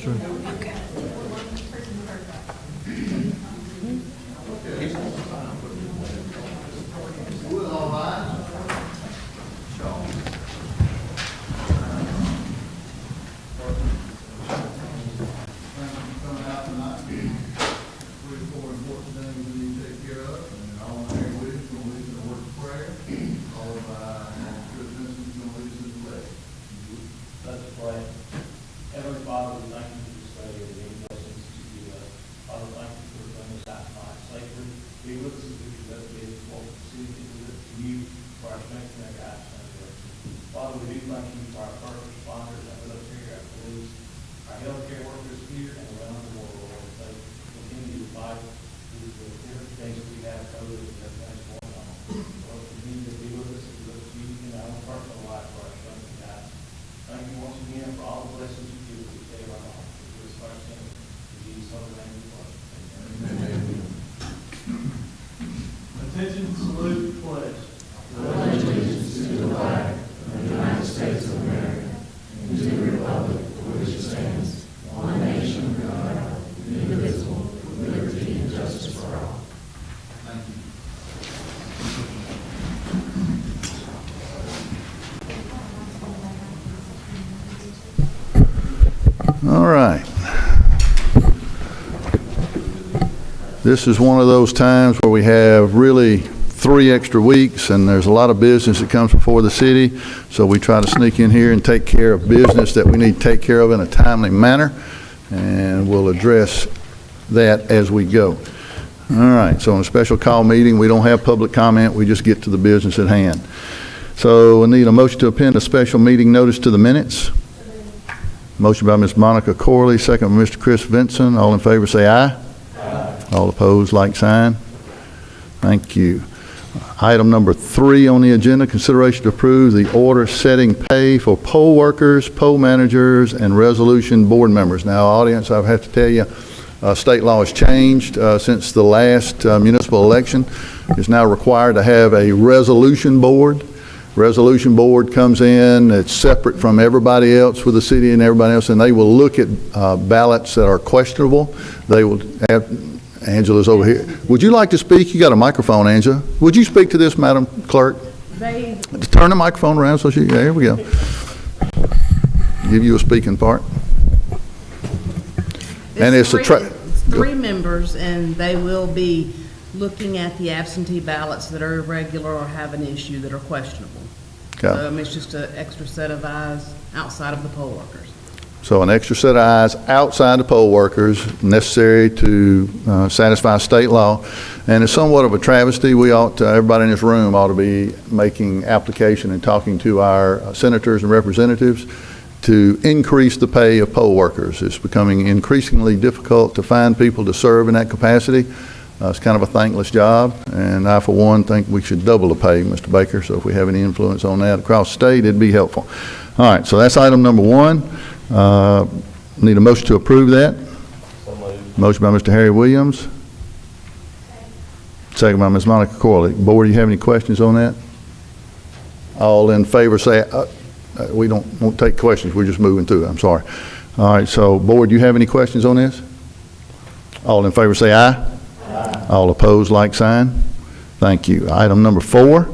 true. Okay. Let's pray. Heavenly Father, we thank you for this day and the many blessings that you give us. Father, thank you for bringing us out tonight safely. Be with us as we conduct business for the city. We look to you for our strength and our guidance and our direction. Father, we do thank you for our first responders, our military, our police, our healthcare workers here and around the world. Lord, they continue to fight these different things that we have, COVID and everything that's going on. Lord, continue to be with us as we look to you in our own personal life for our strength and guidance. Thank you once again for all the blessings you give us each day of our life. We do this for our sins. In Jesus' holy name we pray. Amen. Attention, salute, pledge. Allegiance to the flag of the United States of America and to the republic for which it stands, one nation under God, indivisible, with liberty and justice for all. Thank you. All right. This is one of those times where we have really 3 extra weeks and there's a lot of business that comes before the city. So we try to sneak in here and take care of business that we need to take care of in a timely manner. And we'll address that as we go. All right, so in a special call meeting, we don't have public comment. We just get to the business at hand. So I need a motion to append a special meeting notice to the minutes. Motion by Ms. Monica Corley, second by Mr. Chris Vinson. All in favor say aye. Aye. All opposed, like sign. Thank you. Item number 3 on the agenda, consideration to approve the order setting pay for poll workers, poll managers, and resolution board members. Now, audience, I have to tell you, state law has changed since the last municipal election. It's now required to have a resolution board. Resolution board comes in, it's separate from everybody else with the city and everybody else, and they will look at ballots that are questionable. They will have, Angela's over here. Would you like to speak? You got a microphone, Angela. Would you speak to this, Madam Clerk? Turn the microphone around so she, there we go. Give you a speaking part. And it's three members, and they will be looking at the absentee ballots that are irregular or have an issue that are questionable. Okay. So it's just an extra set of eyes outside of the poll workers. So an extra set of eyes outside the poll workers necessary to satisfy state law. And it's somewhat of a travesty. We ought to, everybody in this room ought to be making application and talking to our senators and representatives to increase the pay of poll workers. It's becoming increasingly difficult to find people to serve in that capacity. It's kind of a thankless job, and I, for one, think we should double the pay, Mr. Baker, so if we have any influence on that across the state, it'd be helpful. All right, so that's item number 1. Need a motion to approve that. Motion by Mr. Harry Williams. Second by Ms. Monica Corley. Board, do you have any questions on that? All in favor say, we won't take questions, we're just moving through, I'm sorry. All right, so board, do you have any questions on this? All in favor say aye. All opposed, like sign. Thank you. Item number 4,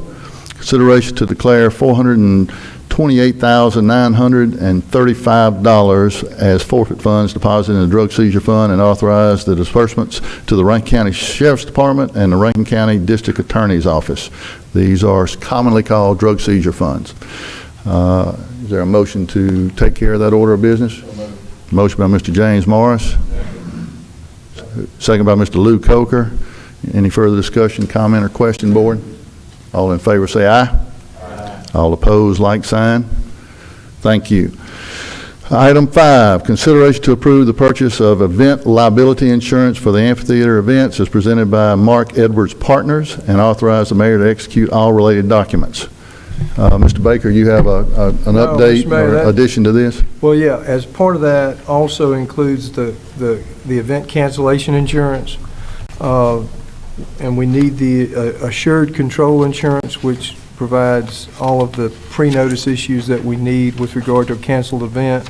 consideration to declare $428,935 as forfeit funds deposited in the drug seizure fund and authorize the disbursements to the Rankin County Sheriff's Department and the Rankin County District Attorney's Office. These are commonly called drug seizure funds. Is there a motion to take care of that order of business? Motion by Mr. James Morris. Second by Mr. Lou Coker. Any further discussion, comment, or question, board? All in favor say aye. Aye. All opposed, like sign. Thank you. Item 5, consideration to approve the purchase of event liability insurance for the amphitheater events as presented by Mark Edwards Partners and authorize the mayor to execute all related documents. Mr. Baker, you have an update or addition to this? Well, yeah, as part of that also includes the event cancellation insurance, and we need the assured control insurance, which provides all of the pre-notice issues that we need with regard to a canceled event.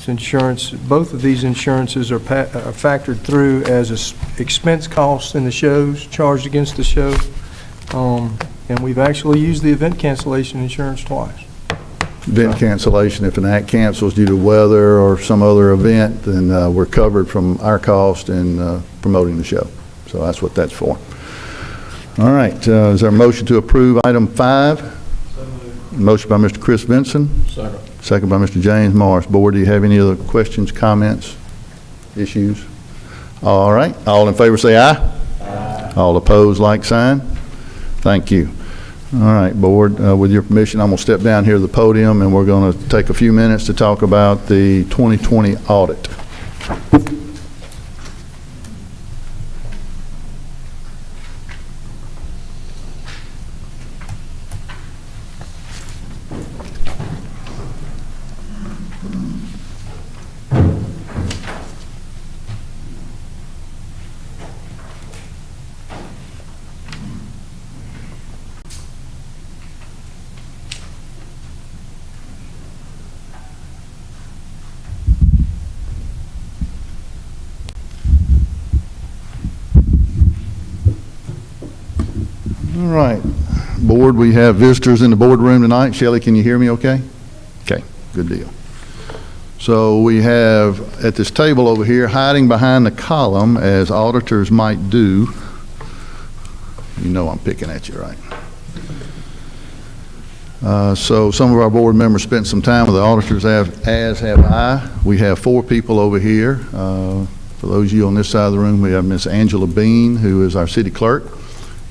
This insurance, both of these insurances are factored through as expense costs in the shows, charged against the show. And we've actually used the event cancellation insurance twice. Event cancellation, if an act cancels due to weather or some other event, then we're covered from our cost in promoting the show. So that's what that's for. All right, is there a motion to approve item 5? Motion by Mr. Chris Vinson. Second by Mr. James Morris. Board, do you have any other questions, comments, issues? All right, all in favor say aye. Aye. All opposed, like sign. Thank you. All right, Board, with your permission, I'm going to step down here to the podium, and we're going to take a few minutes to talk about the 2020 audit. All right, Board, we have visitors in the boardroom tonight. Shelley, can you hear me okay? Okay, good deal. So we have at this table over here, hiding behind the column, as auditors might do. You know I'm picking at you, right? So some of our board members spent some time with the auditors, as have I. We have 4 people over here. For those of you on this side of the room, we have Miss Angela Bean, who is our city clerk.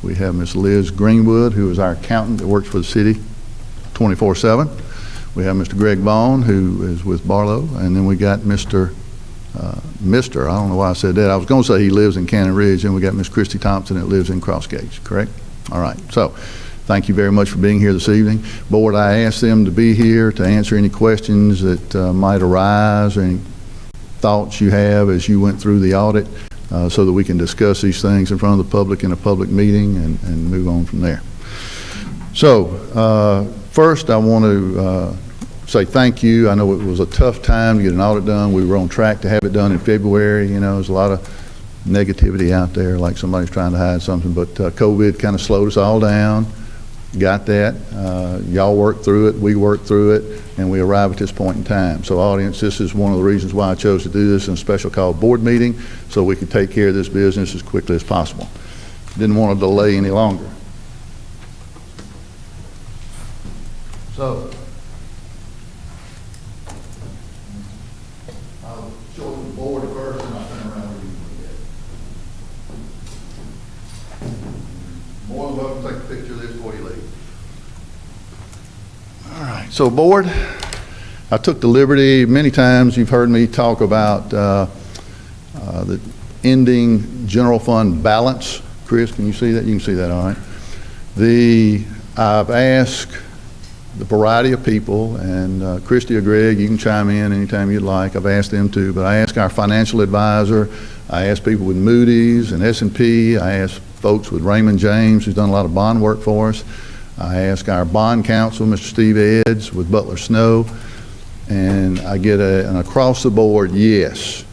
We have Miss Liz Greenwood, who is our accountant that works for the city 24/7. We have Mr. Greg Vaughn, who is with Barlow, and then we got Mr. I don't know why I said that. I was going to say he lives in Cannon Ridge, and we got Miss Christy Thompson that lives in Cross Gage, correct? All right, so thank you very much for being here this evening. Board, I asked them to be here to answer any questions that might arise, or any thoughts you have as you went through the audit, so that we can discuss these things in front of the public in a public meeting and move on from there. So first I want to say thank you. I know it was a tough time to get an audit done. We were on track to have it done in February. You know, there's a lot of negativity out there, like somebody's trying to hide something, but COVID kind of slowed us all down. Got that. Y'all worked through it, we worked through it, and we arrived at this point in time. So audience, this is one of the reasons why I chose to do this in a special called board meeting, so we could take care of this business as quickly as possible. Didn't want to delay any longer. So, I'll show the board first, and I'll turn around where you can get. More than welcome to take a picture of this before you leave. All right, so board, I took the liberty, many times you've heard me talk about the ending general fund balance. Chris, can you see that? You can see that, all right. I've asked the variety of people, and Christy or Greg, you can chime in anytime you'd like. I've asked them to, but I asked our financial advisor, I asked people with Moody's and S&P, I asked folks with Raymond James, who's done a lot of bond work for us. I asked our bond counsel, Mr. Steve Edds with Butler Snow, and I get an across the board yes,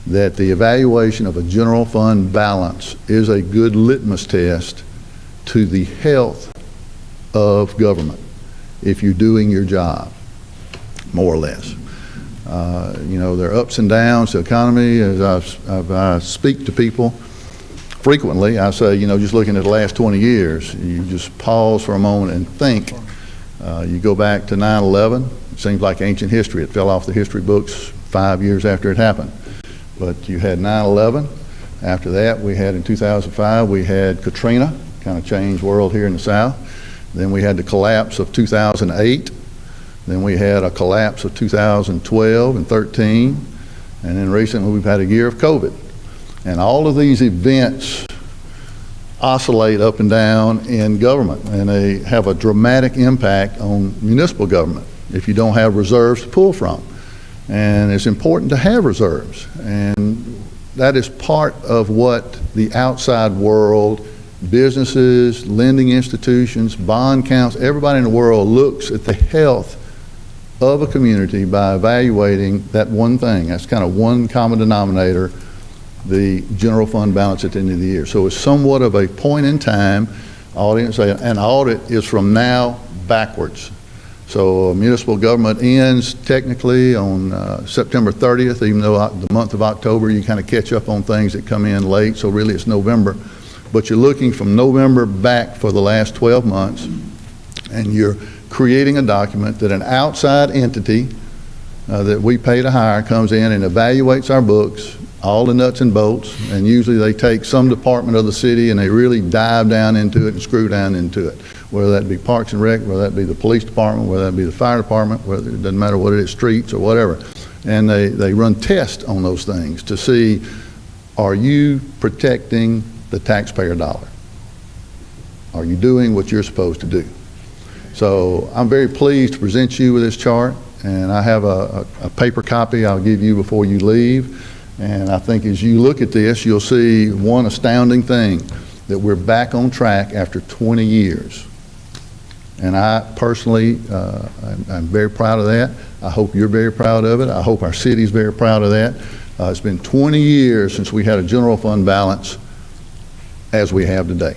that the evaluation of a general fund balance is a good litmus test to the health of government if you're doing your job, more or less. You know, there are ups and downs to the economy. As I speak to people frequently, I say, you know, just looking at the last 20 years, you just pause for a moment and think. You go back to 9/11, it seems like ancient history. It fell off the history books 5 years after it happened. But you had 9/11. After that, we had in 2005, we had Katrina, kind of changed world here in the South. Then we had the collapse of 2008. Then we had a collapse of 2012 and 13. And then recently we've had a year of COVID. And all of these events oscillate up and down in government, and they have a dramatic impact on municipal government if you don't have reserves to pull from. And it's important to have reserves. And that is part of what the outside world, businesses, lending institutions, bond counts, everybody in the world looks at the health of a community by evaluating that one thing. That's kind of one common denominator, the general fund balance at the end of the year. So it's somewhat of a point in time. An audit is from now backwards. So municipal government ends technically on September 30th, even though the month of October you kind of catch up on things that come in late, so really it's November. But you're looking from November back for the last 12 months, and you're creating a document that an outside entity that we pay to hire comes in and evaluates our books, all the nuts and bolts, and usually they take some department of the city and they really dive down into it and screw down into it, whether that be Parks and Rec, whether that be the police department, whether that be the fire department, whether it doesn't matter what it is, streets or whatever. And they run tests on those things to see, are you protecting the taxpayer dollar? Are you doing what you're supposed to do? So I'm very pleased to present you with this chart, and I have a paper copy I'll give you before you leave. And I think as you look at this, you'll see one astounding thing, that we're back on track after 20 years. And I personally, I'm very proud of that. I hope you're very proud of it. I hope our city's very proud of that. It's been 20 years since we had a general fund balance as we have today.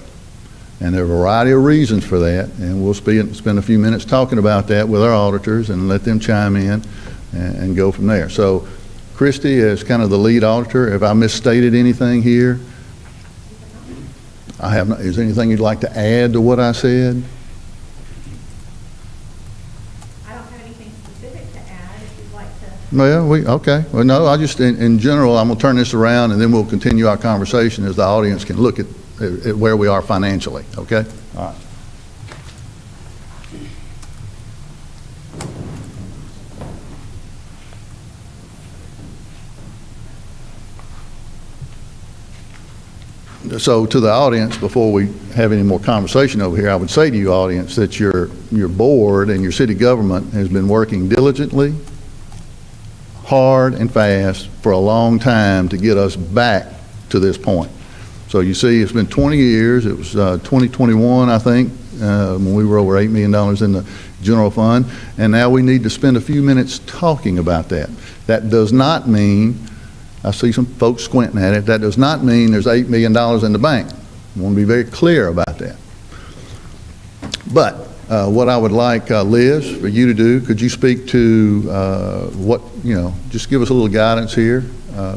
And there are a variety of reasons for that, and we'll spend a few minutes talking about that with our auditors and let them chime in and go from there. So Christy, as kind of the lead auditor, if I misstated anything here, I have not. Is there anything you'd like to add to what I said? I don't have anything specific to add, if you'd like to. Well, okay. Well, no, I just, in general, I'm going to turn this around and then we'll continue our conversation as the audience can look at where we are financially, okay? All right. So to the audience, before we have any more conversation over here, I would say to you, audience, that your board and your city government has been working diligently, hard and fast for a long time to get us back to this point. So you see, it's been 20 years. It was 2021, I think, when we were over $8 million in the general fund, and now we need to spend a few minutes talking about that. That does not mean, I see some folks squinting at it, that does not mean there's $8 million in the bank. I want to be very clear about that. But what I would like, Liz, for you to do, could you speak to what, just give us a little guidance here,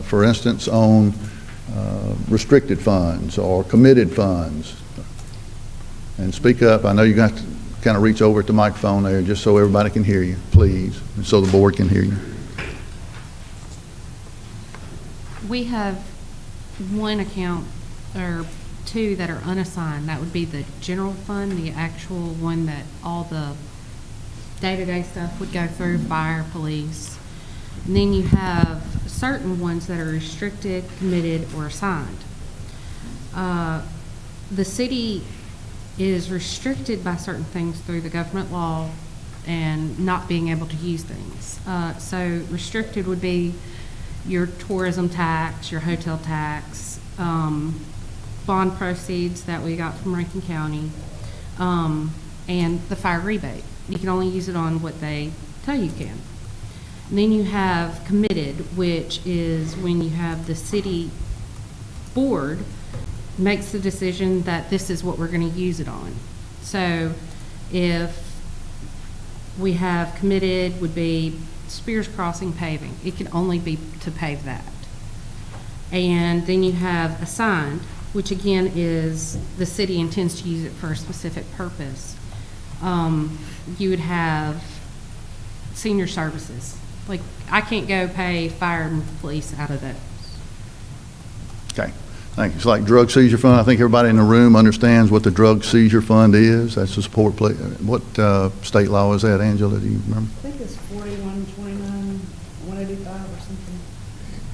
for instance, on restricted funds or committed funds. And speak up. I know you got to kind of reach over at the microphone there just so everybody can hear you, please, and so the board can hear you. We have one account or two that are unassigned. That would be the general fund, the actual one that all the day-to-day stuff would go through, fire, police. And then you have certain ones that are restricted, committed, or assigned. The city is restricted by certain things through the government law and not being able to use things. So restricted would be your tourism tax, your hotel tax, bond proceeds that we got from Rankin County, and the fire rebate. You can only use it on what they tell you can. And then you have committed, which is when you have the city board makes the decision that this is what we're going to use it on. So if we have committed would be Spears Crossing paving. It can only be to pave that. And then you have assigned, which again is the city intends to use it for a specific purpose. You would have senior services. Like, I can't go pay fire and police out of those. Okay, thank you. It's like drug seizure fund. I think everybody in the room understands what the drug seizure fund is. That's the support play. What state law is that, Angela? Do you remember? I think it's 4129, 185 or something.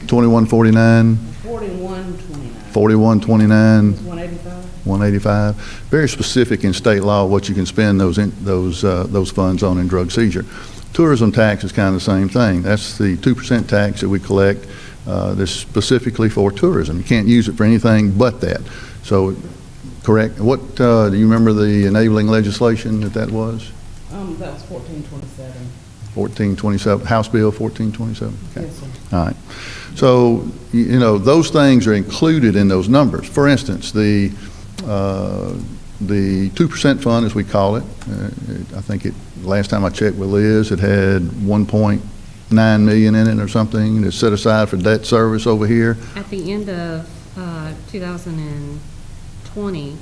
2149, 4129. 4129, 185. 185. Very specific in state law what you can spend those funds on in drug seizure. Tourism tax is kind of the same thing. That's the 2% tax that we collect that's specifically for tourism. You can't use it for anything but that. So, correct. What do you remember the enabling legislation that was? That was 1427. 1427, House Bill 1427? Okay. Yes, sir. All right. So, those things are included in those numbers. For instance, the 2% fund, as we call it, I think last time I checked with Liz, it had 1.9 million in it or something that's set aside for debt service over here. At the end of 2020,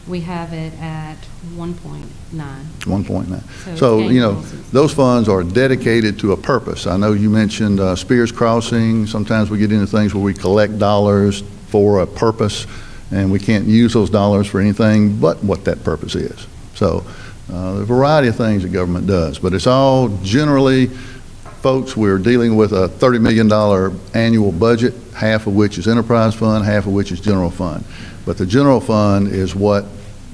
we have it at 1.9. 1.9. So So, it's gained losses. those funds are dedicated to a purpose. I know you mentioned Spears Crossing. Sometimes we get into things where we collect dollars for a purpose, and we can't use those dollars for anything but what that purpose is. So, there's a variety of things the government does, but it's all generally, folks, we're dealing with a $30 million annual budget, half of which is enterprise fund, half of which is general fund. But the general fund is what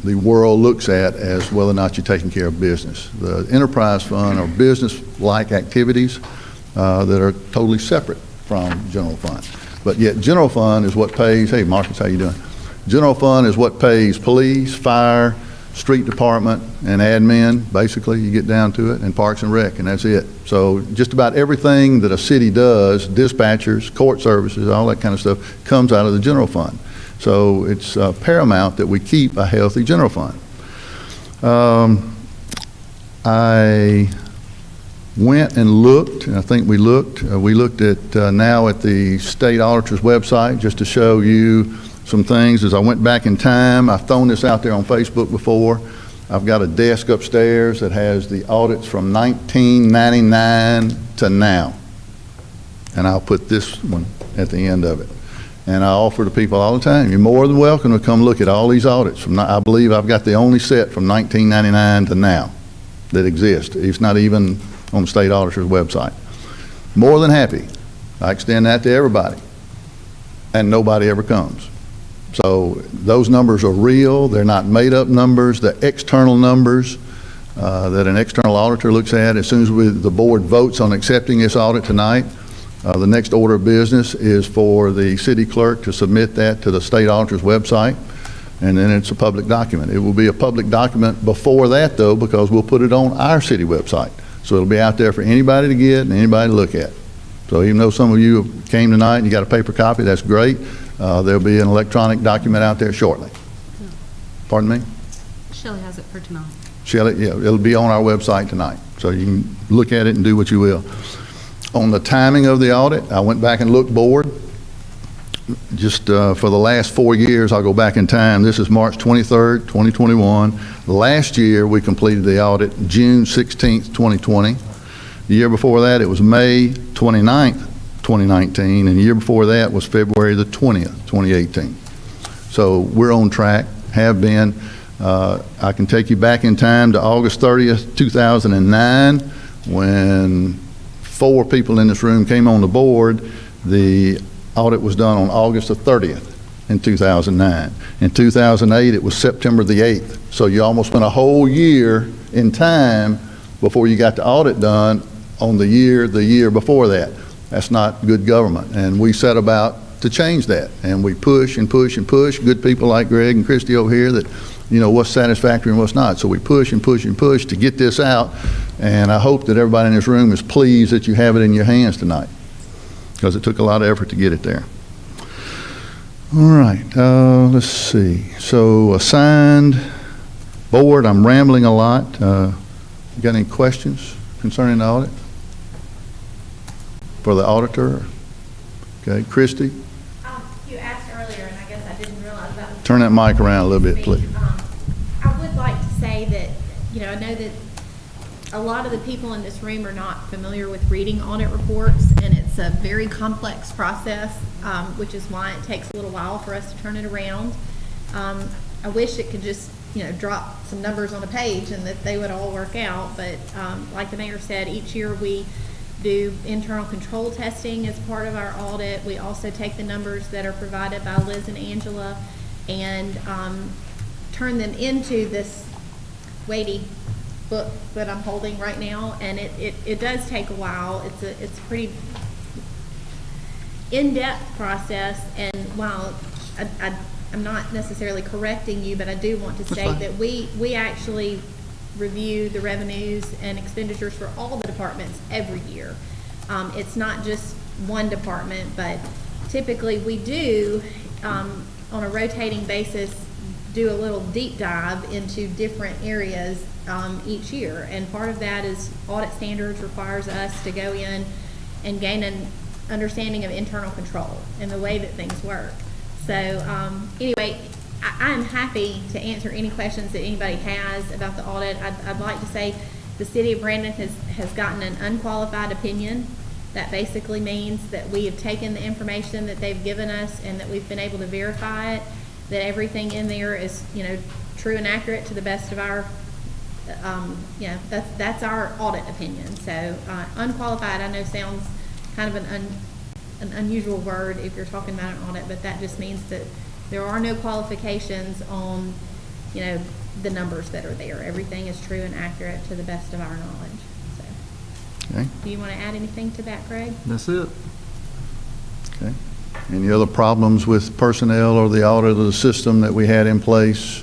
the world looks at as whether or not you're taking care of business. The enterprise fund are business-like activities that are totally separate from general fund. But yet general fund is what pays, hey Marcus, how you doing? General fund is what pays police, fire, street department, and admin, basically, you get down to it, and parks and rec, and that's it. So just about everything that a city does, dispatchers, court services, all that kind of stuff, comes out of the general fund. So it's paramount that we keep a healthy general fund. I went and looked, and I think we looked at now at the state auditor's website just to show you some things. As I went back in time, I've thrown this out there on Facebook before. I've got a desk upstairs that has the audits from 1999 to now. And I'll put this one at the end of it. And I offer to people all the time, you're more than welcome to come look at all these audits. I believe I've got the only set from 1999 to now that exist. It's not even on the state auditor's website. More than happy. I extend that to everybody. And nobody ever comes. So those numbers are real. They're not made up numbers. The external numbers that an external auditor looks at, as soon as the board votes on accepting this audit tonight, the next order of business is for the city clerk to submit that to the state auditor's website, and then it's a public document. It will be a public document before that, though, because we'll put it on our city website. So it'll be out there for anybody to get and anybody to look at. So even though some of you came tonight and you got a paper copy, that's great. There'll be an electronic document out there shortly. Pardon me? Shelley has it for tonight. Shelley, yeah, it'll be on our website tonight. So you can look at it and do what you will. On the timing of the audit, I went back and looked board. Just for the last 4 years, I'll go back in time. This is March 23rd, 2021. Last year, we completed the audit June 16th, 2020. The year before that, it was May 29th, 2019, and the year before that was February the 20th, 2018. So we're on track, have been. I can take you back in time to August 30th, 2009, when 4 people in this room came on the board. The audit was done on August the 30th in 2009. In 2008, it was September the 8th. So you almost spent a whole year in time before you got the audit done on the year before that. That's not good government. And we set about to change that. And we push and push and push. Good people like Greg and Christy over here that, what's satisfactory and what's not. So we push and push and push to get this out. And I hope that everybody in this room is pleased that you have it in your hands tonight, because it took a lot of effort to get it there. All right, let's see. So assigned board, I'm rambling a lot. You got any questions concerning the audit for the auditor? Okay, Christy? You asked earlier, and I guess I didn't realize that was... Turn that mic around a little bit, please. I would like to say that, I know that a lot of the people in this room are not familiar with reading audit reports, and it's a very complex process, which is why it takes a little while for us to turn it around. I wish it could just, drop some numbers on a page and that they would all work out, but like the mayor said, each year we do internal control testing as part of our audit. We also take the numbers that are provided by Liz and Angela and turn them into this weighty book that I'm holding right now, and it does take a while. It's a pretty in-depth process, and while I'm not necessarily correcting you, but I do want to state that we actually review the revenues and expenditures for all the departments every year. It's not just one department, but typically we do, on a rotating basis, do a little deep dive into different areas each year. And part of that is audit standards requires us to go in and gain an understanding of internal control and the way that things work. So anyway, I'm happy to answer any questions that anybody has about the audit. I'd like to say the City of Brandon has gotten an unqualified opinion. That basically means that we have taken the information that they've given us and that we've been able to verify it, that everything in there is, true and accurate to the best of our, that's our audit opinion. So unqualified, I know sounds kind of an unusual word if you're talking about an audit, but that just means that there are no qualifications on, the numbers that are there. Everything is true and accurate to the best of our knowledge. So, Okay. do you want to add anything to that, Greg? That's it. Okay. Any other problems with personnel or the audit of the system that we had in place?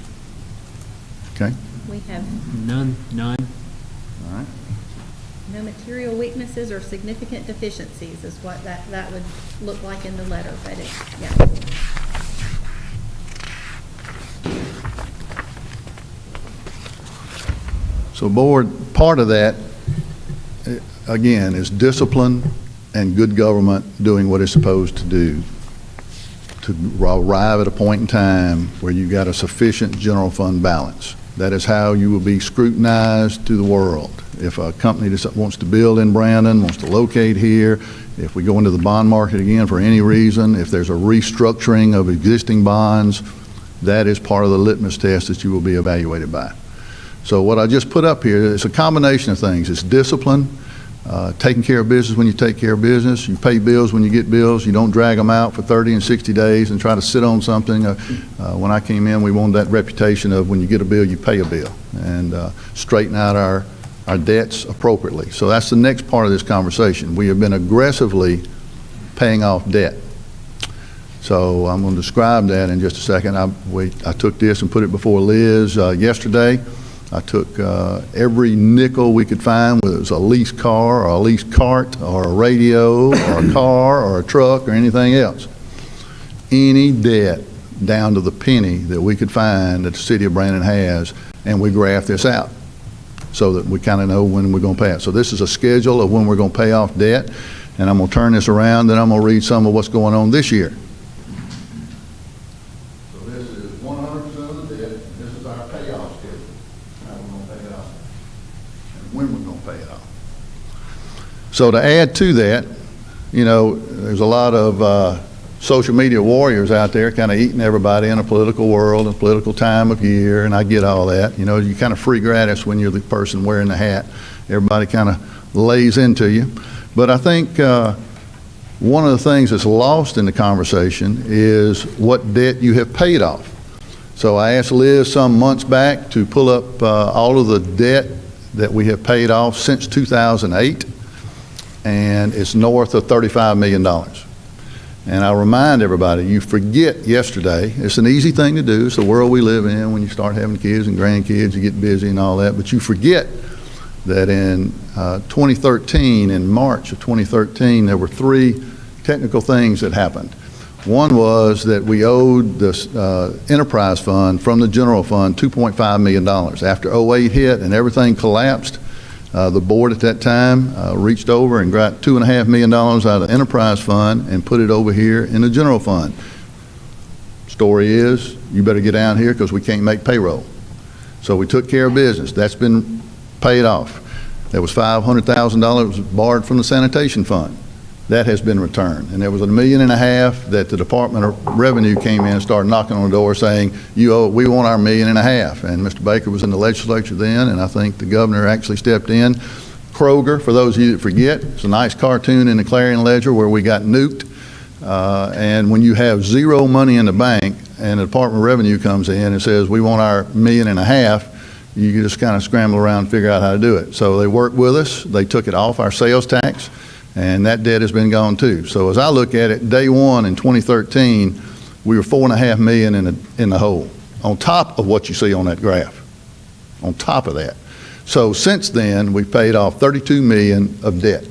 Okay. We have None. All right. no material weaknesses or significant deficiencies is what that would look like in the letter, but yeah. So board, part of that, again, is discipline and good government doing what it's supposed to do to arrive at a point in time where you've got a sufficient general fund balance. That is how you will be scrutinized to the world. If a company that wants to build in Brandon, wants to locate here, if we go into the bond market again for any reason, if there's a restructuring of existing bonds, that is part of the litmus test that you will be evaluated by. So what I just put up here is a combination of things. It's discipline, taking care of business when you take care of business. You pay bills when you get bills. You don't drag them out for 30 and 60 days and try to sit on something. When I came in, we wanted that reputation of when you get a bill, you pay a bill, and straighten out our debts appropriately. So that's the next part of this conversation. We have been aggressively paying off debt. So I'm going to describe that in just a second. I took this and put it before Liz yesterday. I took every nickel we could find, whether it was a leased car or a leased cart or a radio or a car or a truck or anything else. Any debt down to the penny that we could find that the City of Brandon has, and we graph this out so that we kind of know when we're going to pay it. So this is a schedule of when we're going to pay off debt, and I'm going to turn this around, then I'm going to read some of what's going on this year. So this is 100% of the debt, and this is our payoff schedule. How we're going to pay it off, and when we're going to pay it off. So to add to that, there's a lot of social media warriors out there kind of eating everybody in a political world and political time of year, and I get all that. You kind of free gratis when you're the person wearing the hat. Everybody kind of lays into you. But I think one of the things that's lost in the conversation is what debt you have paid off. So I asked Liz some months back to pull up all of the debt that we have paid off since 2008, and it's north of $35 million. And I remind everybody, you forget yesterday. It's an easy thing to do. It's the world we live in. When you start having kids and grandkids, you get busy and all that. But you forget that in 2013, in March of 2013, there were three technical things that happened. One was that we owed the enterprise fund from the general fund $2.5 million. After 08 hit and everything collapsed, the board at that time reached over and got $2.5 million out of the enterprise fund and put it over here in the general fund. Story is, you better get down here because we can't make payroll. So we took care of business. That's been paid off. There was $500,000 borrowed from the sanitation fund. That has been returned. And there was $1.5 million that the Department of Revenue came in and started knocking on the door saying, we want our $1.5 million. And Mr. Baker was in the legislature then, and I think the governor actually stepped in. Kroger, for those of you that forget, it's a nice cartoon in the Clarion Ledger where we got nuked. And when you have zero money in the bank and the Department of Revenue comes in and says, we want our $1.5 million, you just kind of scramble around and figure out how to do it. So they worked with us. They took it off our sales tax. And that debt has been gone too. So as I look at it, day one in 2013, we were $4.5 million in the hole, on top of what you see on that graph, on top of that. So since then, we've paid off $32 million of debt.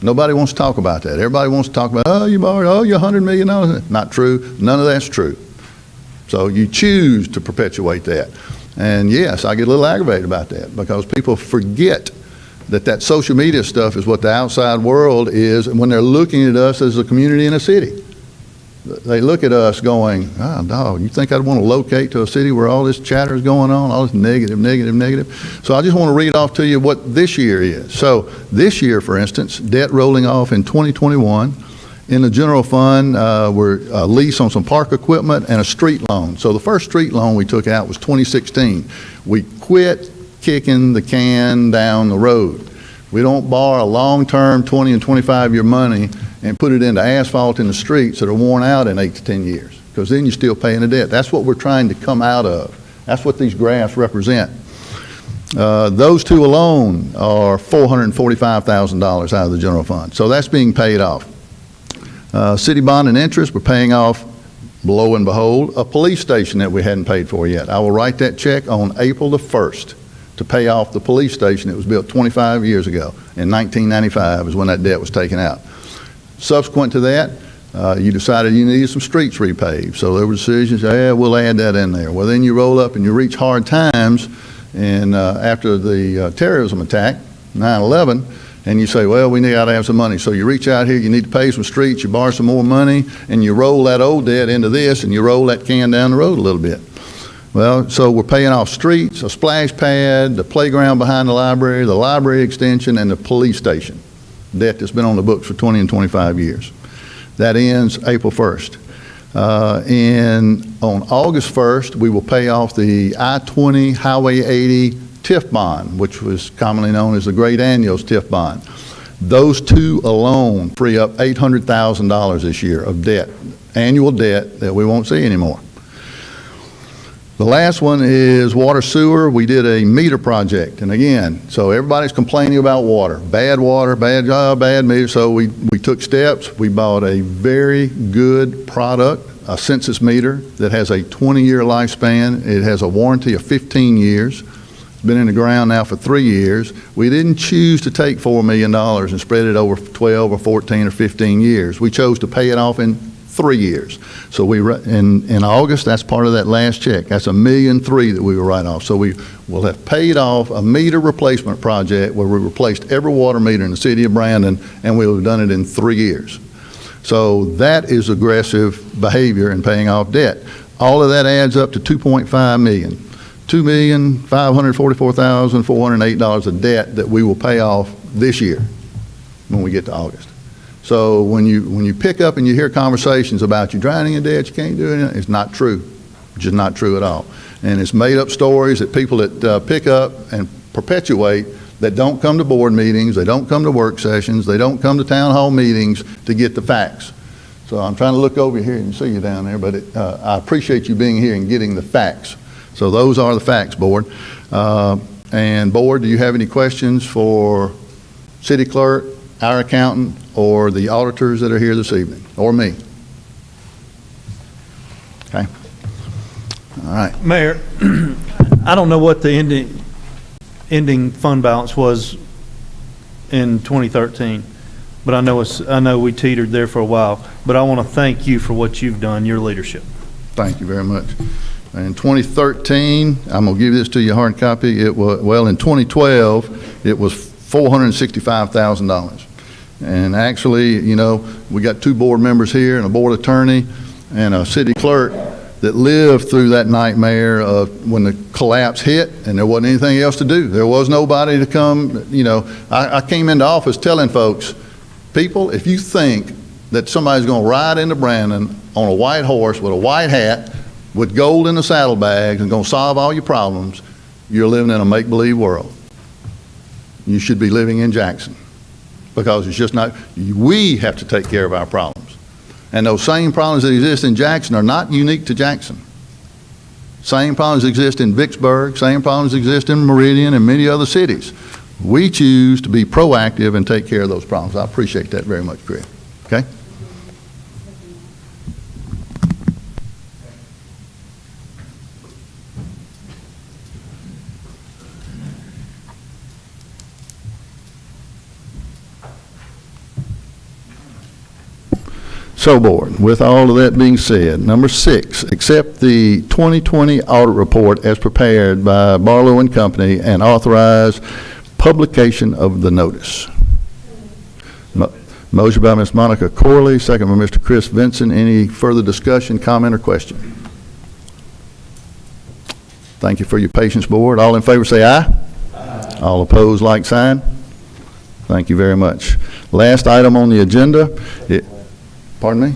Nobody wants to talk about that. Everybody wants to talk about, oh, you borrowed, oh, you're $100 million. Not true. None of that's true. So you choose to perpetuate that. And yes, I get a little aggravated about that because people forget that social media stuff is what the outside world is, and when they're looking at us as a community in a city. They look at us going, oh, dog, you think I'd want to locate to a city where all this chatter is going on, all this negative, negative, negative? So I just want to read off to you what this year is. So this year, for instance, debt rolling off in 2021. In the general fund, we're a lease on some park equipment and a street loan. So the first street loan we took out was 2016. We quit kicking the can down the road. We don't borrow long-term 20 and 25-year money and put it into asphalt in the streets that are worn out in 8 to 10 years, because then you're still paying the debt. That's what we're trying to come out of. That's what these graphs represent. Those two alone are $445,000 out of the general fund. So that's being paid off. City bond and interest, we're paying off, lo and behold, a police station that we hadn't paid for yet. I will write that check on April the 1st to pay off the police station that was built 25 years ago. In 1995 is when that debt was taken out. Subsequent to that, you decided you needed some streets repaved. So there were decisions, yeah, we'll add that in there. Well, then you roll up and you reach hard times, and after the terrorism attack, 9/11, and you say, well, we got to have some money. So you reach out here, you need to pay some streets, you borrow some more money, and you roll that old debt into this, and you roll that can down the road a little bit. Well, so we're paying off streets, a splash pad, the playground behind the library extension, and the police station. Debt that's been on the books for 20 and 25 years. That ends April 1st. And on August 1st, we will pay off the I-20 Highway 80 TIF bond, which was commonly known as the Great Annuals TIF bond. Those two alone free up $800,000 this year of debt, annual debt that we won't see anymore. The last one is water sewer. We did a meter project, and again, so everybody's complaining about water, bad job, bad meter. So we took steps. We bought a very good product, a census meter that has a 20-year lifespan. It has a warranty of 15 years. It's been in the ground now for 3 years. We didn't choose to take $4 million and spread it over 12 or 14 or 15 years. We chose to pay it off in 3 years. So in August, that's part of that last check. That's $1.3 million that we will write off. So we will have paid off a meter replacement project where we replaced every water meter in the city of Brandon, and we'll have done it in 3 years. So that is aggressive behavior in paying off debt. All of that adds up to $2.5 million. $2,544,408 of debt that we will pay off this year when we get to August. So when you pick up and you hear conversations about you drowning in debt, you can't do anything, it's not true. Just not true at all. And it's made up stories that people that pick up and perpetuate that don't come to board meetings, they don't come to work sessions, they don't come to town hall meetings to get the facts. So I'm trying to look over here and see you down there, but I appreciate you being here and getting the facts. So those are the facts, board. And board, do you have any questions for city clerk, our accountant, or the auditors that are here this evening, or me? Okay. All right. Mayor, I don't know what the ending fund balance was in 2013, but I know we teetered there for a while. But I want to thank you for what you've done, your leadership. Thank you very much. In 2013, I'm going to give this to you a hard copy. It was, well, in 2012, it was $465,000. And actually, you know, we got 2 board members here and a board attorney and a city clerk that lived through that nightmare of when the collapse hit and there wasn't anything else to do. There was nobody to come, you know. I came into office telling folks, people, if you think that somebody's going to ride into Brandon on a white horse with a white hat with gold in the saddlebags and going to solve all your problems, you're living in a make-believe world. You should be living in Jackson, because it's just not, we have to take care of our problems. And those same problems that exist in Jackson are not unique to Jackson. Same problems exist in Vicksburg, same problems exist in Meridian and many other cities. We choose to be proactive and take care of those problems. I appreciate that very much, Greg. Okay? So, Board, with all of that being said, number 6, accept the 2020 audit report as prepared by Barlow and Company and authorize publication of the notice. Motion by Ms. Monica Corley, second by Mr. Chris Vinson. Any further discussion, comment, or question? Thank you for your patience, Board. All in favor say aye. Aye. All opposed, like sign. Thank you very much. Last item on the agenda. Pardon me?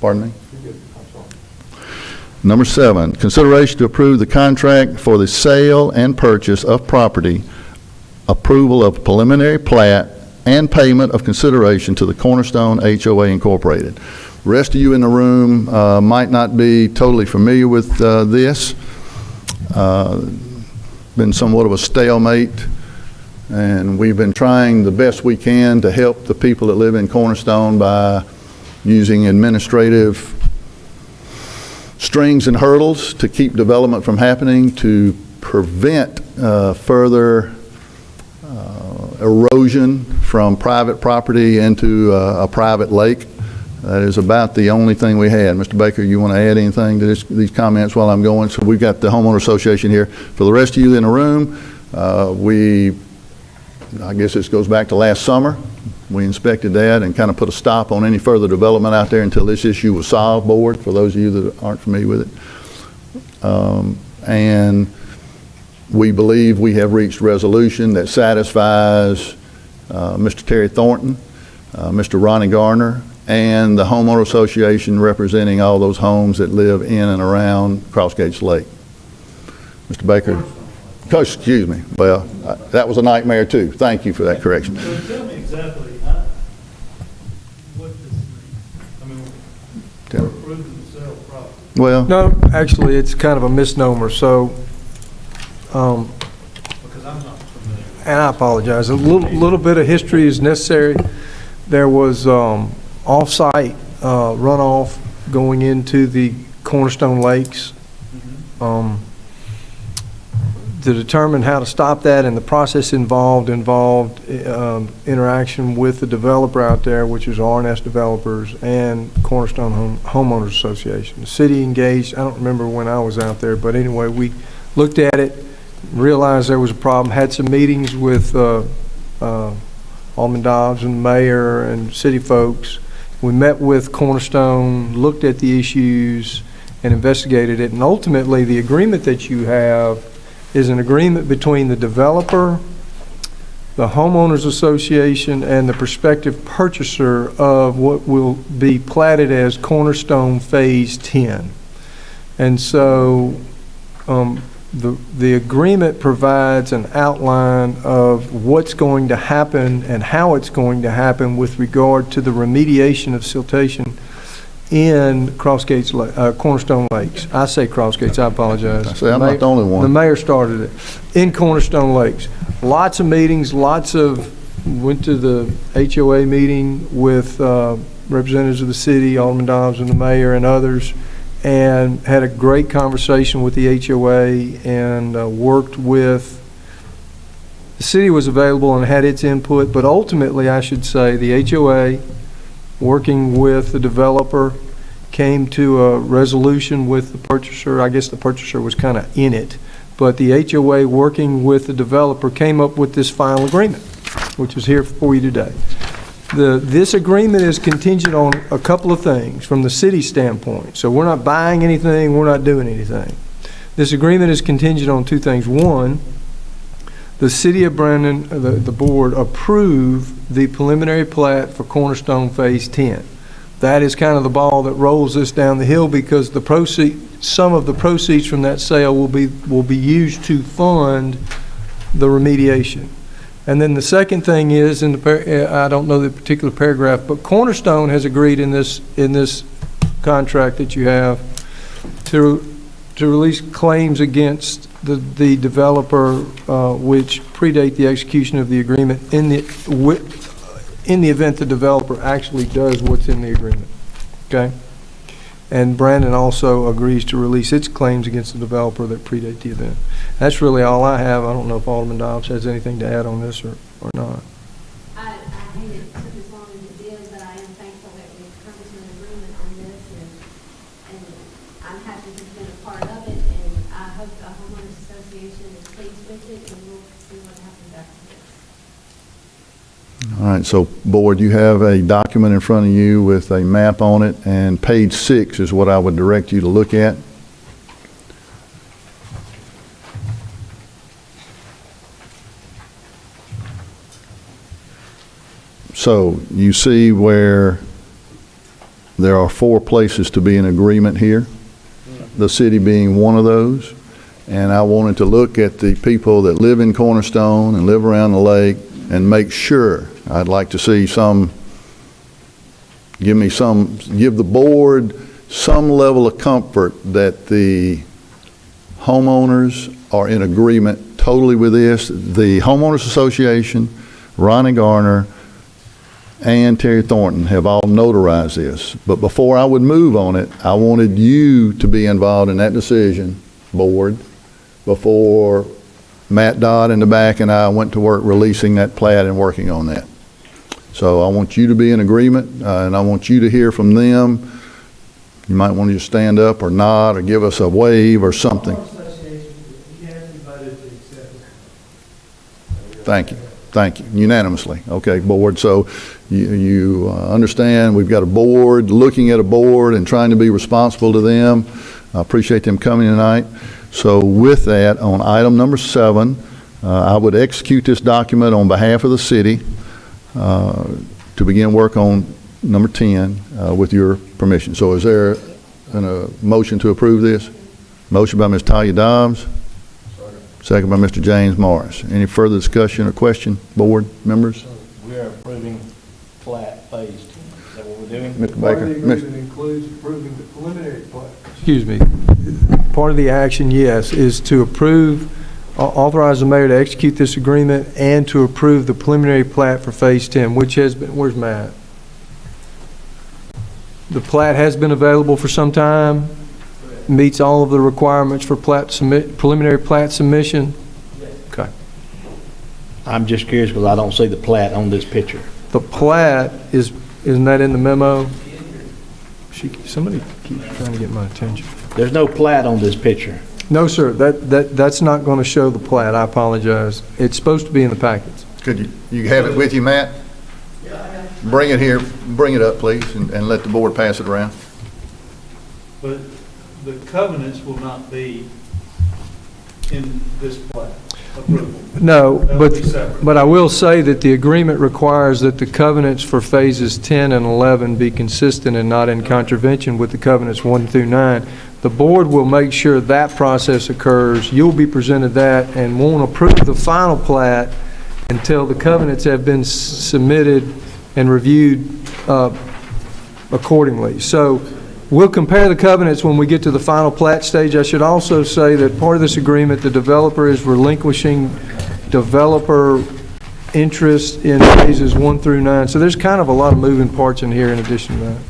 Pardon me? Number 7, consideration to approve the contract for the sale and purchase of property, approval of preliminary plat, and payment of consideration to the Cornerstone HOA Incorporated. The rest of you in the room might not be totally familiar with this. Been somewhat of a stalemate, and we've been trying the best we can to help the people that live in Cornerstone by using administrative strings and hurdles to keep development from happening, to prevent further erosion from private property into a private lake. That is about the only thing we had. Mr. Baker, you want to add anything to these comments while I'm going? So we've got the homeowner association here. For the rest of you in the room, I guess this goes back to last summer. We inspected that and kind of put a stop on any further development out there until this issue was solved, Board, for those of you that aren't familiar with it. And we believe we have reached resolution that satisfies Mr. Terry Thornton, Mr. Ronnie Garner, and the homeowner association representing all those homes that live in and around Crossgates Lake. Mr. Baker, excuse me. Well, that was a nightmare too. Thank you for that correction. So tell me exactly what this means. I mean, we're approving the sale of property. Well, No, actually, it's kind of a misnomer, so, Because I'm not familiar. and I apologize, a little bit of history is necessary. There was off-site runoff going into the Cornerstone Lakes. To determine how to stop that, and the process involved interaction with the developer out there, which is R&S Developers and Cornerstone Homeowners Association. The city engaged, I don't remember when I was out there, but anyway, we looked at it, realized there was a problem, had some meetings with Alderman Dobbs and the mayor and city folks. We met with Cornerstone, looked at the issues, and investigated it, and ultimately the agreement that you have is an agreement between the developer, the homeowners association, and the prospective purchaser of what will be platted as Cornerstone Phase 10. And so the agreement provides an outline of what's going to happen and how it's going to happen with regard to the remediation of siltation in Cornerstone Lakes. I say Crossgates, I apologize. I say I'm not the only one. The mayor started it. In Cornerstone Lakes. Lots of meetings, went to the HOA meeting with representatives of the city, Alderman Dobbs and the mayor and others, and had a great conversation with the HOA and worked with, the city was available and had its input, but ultimately, I should say, the HOA, working with the developer, came to a resolution with the purchaser. I guess the purchaser was kind of in it, but the HOA, working with the developer, came up with this final agreement, which is here for you today. This agreement is contingent on a couple of things from the city standpoint. So we're not buying anything, we're not doing anything. This agreement is contingent on two things. One, the city of Brandon, the board, approve the preliminary plat for Cornerstone Phase 10. That is kind of the ball that rolls this down the hill, because some of the proceeds from that sale will be used to fund the remediation. And then the second thing is, I don't know the particular paragraph, but Cornerstone has agreed in this contract that you have to release claims against the developer which predate the execution of the agreement in the event the developer actually does what's in the agreement. Okay? And Brandon also agrees to release its claims against the developer that predate the event. That's really all I have. I don't know if Alderman Dobbs has anything to add on this or not. I hate it took as long as it and I'm happy to be a part of it, and I hope the homeowners association is pleased with it, and we'll see what happens after this. All right, so board, you have a document in front of you with a map on it, and page 6 is what I would direct you to look at. So you see where there are 4 places to be in agreement here, the city being one of those. And I wanted to look at the people that live in Cornerstone and live around the lake and make sure, I'd like to see give the board some level of comfort that the homeowners are in agreement totally with this. The Homeowners Association, Ronnie Garner, and Terry Thornton have all notarized this. But before I would move on it, I wanted you to be involved in that decision, board, before Matt Dodd in the back and I went to work releasing that plat and working on that. So I want you to be in agreement, and I want you to hear from them. You might want to just stand up or nod or give us a wave or something. Thank you. Thank you. Unanimously. Okay, board. So you understand we've got a board, looking at a board and trying to be responsible to them. I appreciate them coming tonight. So with that, on item number 7, I would execute this document on behalf of the city to begin work on number 10 with your permission. So is there a motion to approve this? Motion by Ms. Talia Dobbs. Second by Mr. James Morris. Any further discussion or question, board members? So we are approving plat phase 2. Is that what we're doing? Mr. Part of the Baker. agreement includes approving the preliminary plat. Excuse me. Part of the action, yes, is to approve, authorize the mayor to execute this agreement and to approve the preliminary plat for Phase 10, which has been, where's Matt? The plat has been available for some time, meets all of the requirements for preliminary plat submission. Okay. I'm just curious because I don't see the plat on this picture. The plat isn't that in the memo? Somebody keeps trying to get my attention. There's no plat on this picture. No, sir, that's not going to show the plat. I apologize. It's supposed to be in the packets. Could you have it with you, Matt? Bring it here, bring it up, please, and let the board pass it around. But the covenants will not be in this plat approval. No, That will be separate. but I will say that the agreement requires that the covenants for phases 10 and 11 be consistent and not in contravention with the covenants 1 through 9. The board will make sure that process occurs. You'll be presented that and won't approve the final plat until the covenants have been submitted and reviewed accordingly. So we'll compare the covenants when we get to the final plat stage. I should also say that part of this agreement, the developer is relinquishing developer interest in phases 1 through 9. So there's kind of a lot of moving parts in here in addition to that.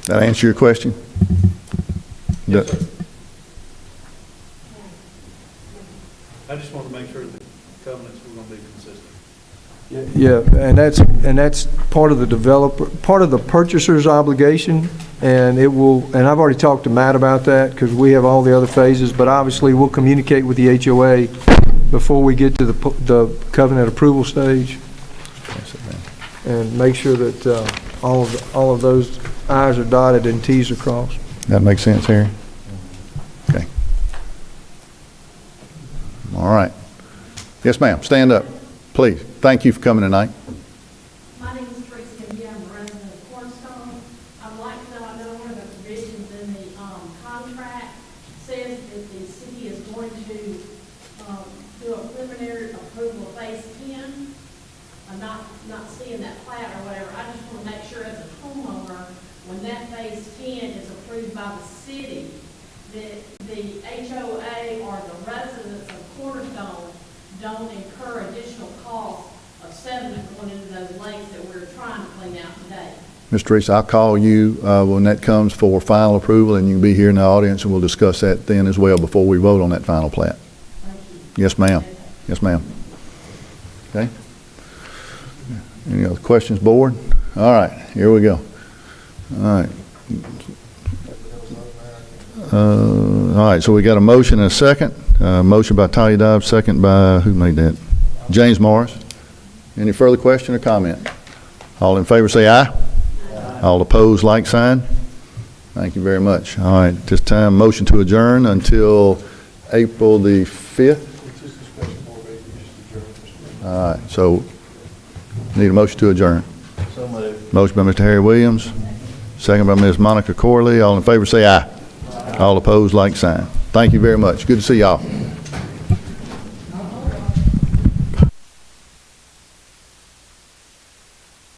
That answer your question? Yes, sir. I just want to make sure that covenants were going to be consistent. Yeah, and that's part of the developer, part of the purchaser's obligation, and it will, and I've already talked to Matt about that because we have all the other phases, but obviously we'll communicate with the HOA before we get to the covenant approval stage and make sure that all of those I's are dotted and T's are crossed. That makes sense, Harry? Okay. All right. Yes, ma'am. Stand up, please. Thank you for coming tonight. My name is Teresa Gambia. I'm a resident of Cornerstone. I'd like to know, I know one of the provisions in the contract says that the city is going to do a preliminary approval of phase 10. I'm not seeing that plat or whatever. I just want to make sure as a homeowner, when that phase 10 is approved by the city, that the HOA or the residents of Cornerstone don't incur additional costs of sediment going into those lakes that we're trying to clean out today. Ms. Teresa, I'll call you when that comes for final approval, and you can be here in the audience, and we'll discuss that then as well before we vote on that final plat. Thank you. Yes, ma'am. Yes, ma'am. Okay. Any other questions, board? All right, here we go. All right. All right, so we got a motion and a second. Motion by Talia Dobbs, second by, who made that? James Morris. Any further question or comment? All in favor say aye. All opposed, like sign. Thank you very much. All right, at this time, motion to adjourn until April the 5th. All right, so need a motion to adjourn. So moved. Motion by Mr. Harry Williams, second by Ms. Monica Corley. All in favor say aye. All opposed, like sign. Thank you very much. Good to see y'all.